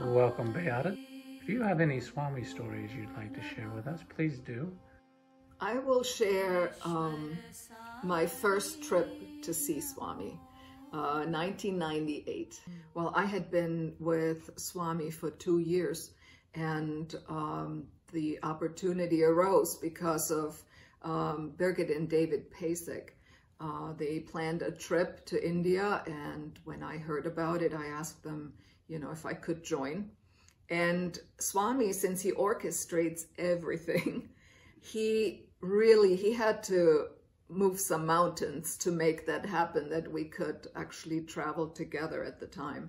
Welcome, Beate. If you have any Swami stories you'd like to share with us, please do. I will share my first trip to see Swami, 1998. Well, I had been with Swami for 2 years, and the opportunity arose because of Birdie and David Pasek. They planned a trip to India, and when I heard about it, I asked them, if I could join. And Swami, since he orchestrates everything, he had to move some mountains to make that happen, that we could actually travel together at the time.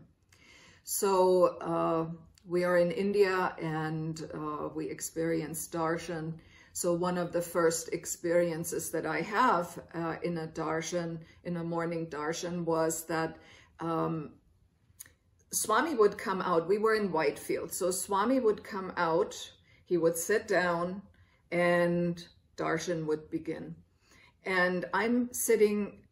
So we are in India, and we experienced Darshan. So one of the first experiences that I have in a Darshan, in a morning Darshan, was that Swami would come out. We were in Whitefield. So Swami would come out, he would sit down, and Darshan would begin. And I'm sitting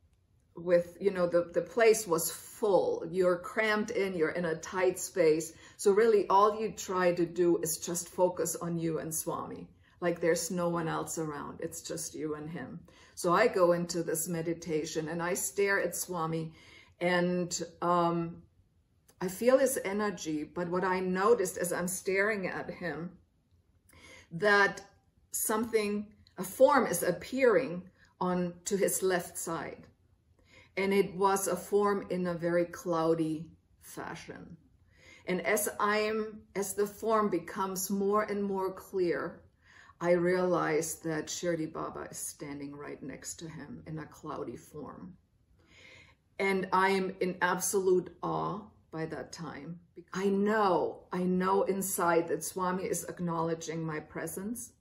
with, the place was full. You're cramped in, you're in a tight space. So really all you try to do is just focus on you and Swami. Like there's no one else around. It's just you and him. So I go into this meditation and I stare at Swami, and I feel his energy. But what I noticed as I'm staring at him, that a form is appearing on to his left side. And it was a form in a very cloudy fashion. And as the form becomes more and more clear, I realized that Shirdi Baba is standing right next to him in a cloudy form. And I'm in absolute awe by that time. I know inside that Swami is acknowledging my presence.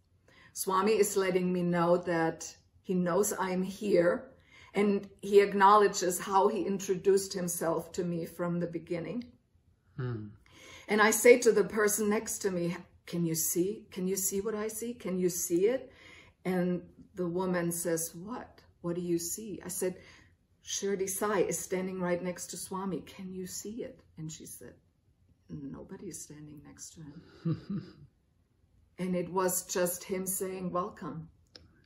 Swami is letting me know that he knows I'm here, and he acknowledges how he introduced himself to me from the beginning. And I say to the person next to me, can you see what I see? Can you see it? And the woman says, what do you see? I said, Shirdi Sai is standing right next to Swami. Can you see it? And she said, nobody is standing next to him. And it was just him saying, welcome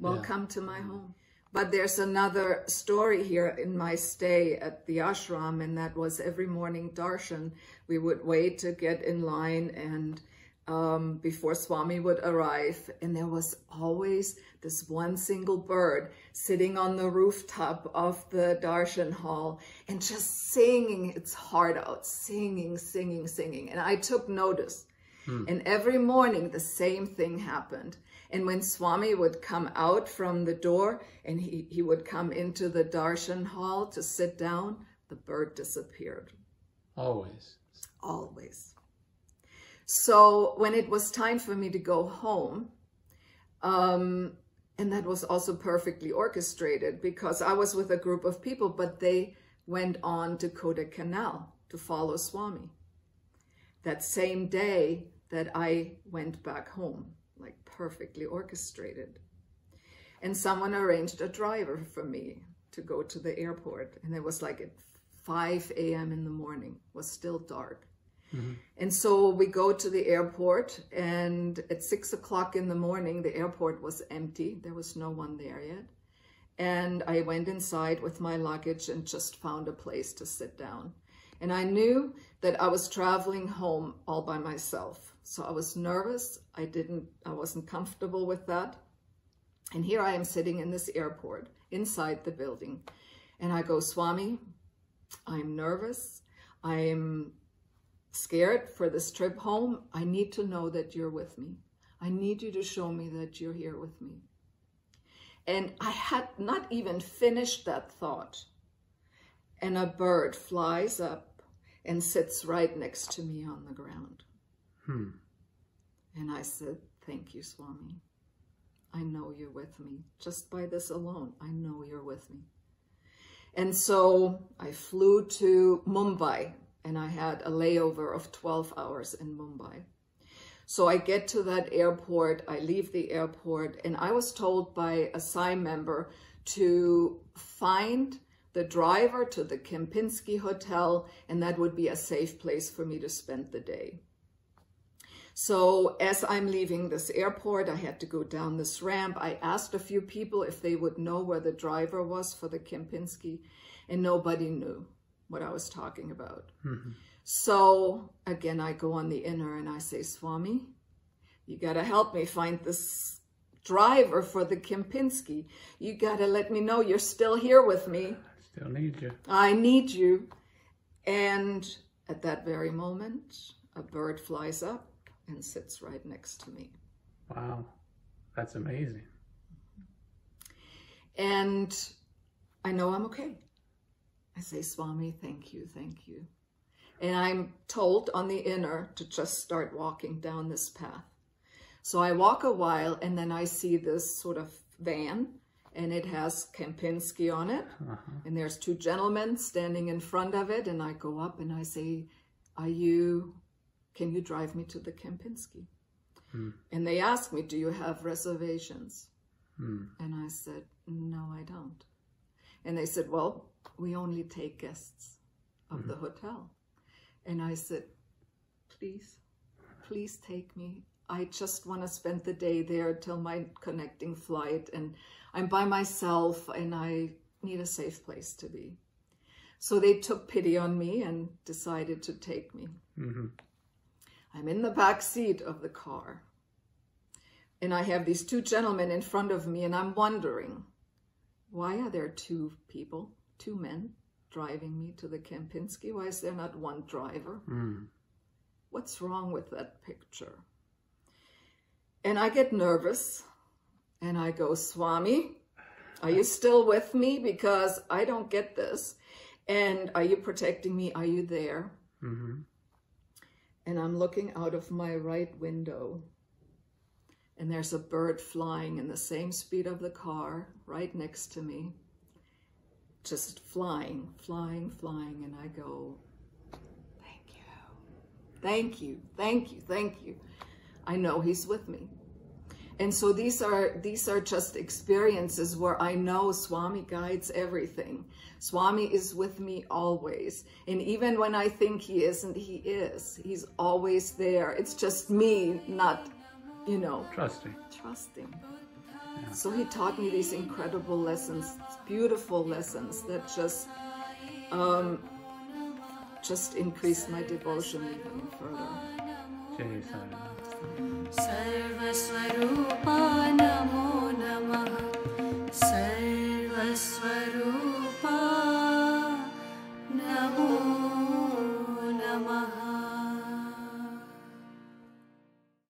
to my home. But there's another story here in my stay at the ashram, and that was every morning Darshan, we would wait to get in line and before Swami would arrive, and there was always this one single bird sitting on the rooftop of the Darshan hall and just singing its heart out, singing. And I took notice. And every morning the same thing happened. And when Swami would come out from the door and he would come into the Darshan hall to sit down, the bird disappeared. Always. So when it was time for me to go home, and that was also perfectly orchestrated because I was with a group of people, but they went on to Kodaikanal to follow Swami. That same day that I went back home, like perfectly orchestrated. And someone arranged a driver for me to go to the airport. And it was like at 5 a.m. in the morning, it was still dark. And so we go to the airport, and at 6 o'clock in the morning, the airport was empty. There was no one there yet. And I went inside with my luggage and just found a place to sit down. And I knew that I was traveling home all by myself. So I was nervous. I wasn't comfortable with that. And here I am sitting in this airport inside the building. And I go, Swami, I'm nervous. I'm scared for this trip home. I need to know that you're with me. I need you to show me that you're here with me. And I had not even finished that thought. And a bird flies up and sits right next to me on the ground. And I said, thank you, Swami. I know you're with me. Just by this alone, I know you're with me. And so I flew to Mumbai, and I had a layover of 12 hours in Mumbai. So I get to that airport, I leave the airport, and I was told by a Sai member to find the driver to the Kempinski Hotel, and that would be a safe place for me to spend the day. So as I'm leaving this airport, I had to go down this ramp. I asked a few people if they would know where the driver was for the Kempinski, and nobody knew what I was talking about. Mm-hmm. So again, I go on the inner and I say, Swami, you got to help me find this driver for the Kempinski. You got to let me know you're still here with me. Still need you. I need you. And at that very moment, a bird flies up and sits right next to me. Wow, that's amazing. And I know I'm okay. I say, Swami, thank you, thank you. And I'm told on the inner to just start walking down this path. So I walk a while, and then I see this sort of van, and it has Kempinski on it. And there's two gentlemen standing in front of it, and I go up and I say, can you drive me to the Kempinski? And they ask me, do you have reservations? And I said, no, I don't. And they said, well, we only take guests of the hotel. And I said, please take me. I just want to spend the day there till my connecting flight, and I'm by myself and I need a safe place to be. So they took pity on me and decided to take me. I'm in the back seat of the car, and I have these two gentlemen in front of me, and I'm wondering, why are there two men driving me to the Kempinski? Why is there not one driver? What's wrong with that picture? And I get nervous, and I go, Swami, are you still with me? Because I don't get this. And are you protecting me? Are you there? And I'm looking out of my right window, and there's a bird flying in the same speed of the car right next to me, just flying, flying, flying. And I go, thank you, thank you, thank you. I know he's with me. And so these are just experiences where I know Swami guides everything. Swami is with me always. And even when I think he isn't, he is. He's always there. It's just me not, Trusting. Yeah. So he taught me these incredible lessons, beautiful lessons that just increased my devotion even further. Jai Sai Baba. Sarva Swarupa Namo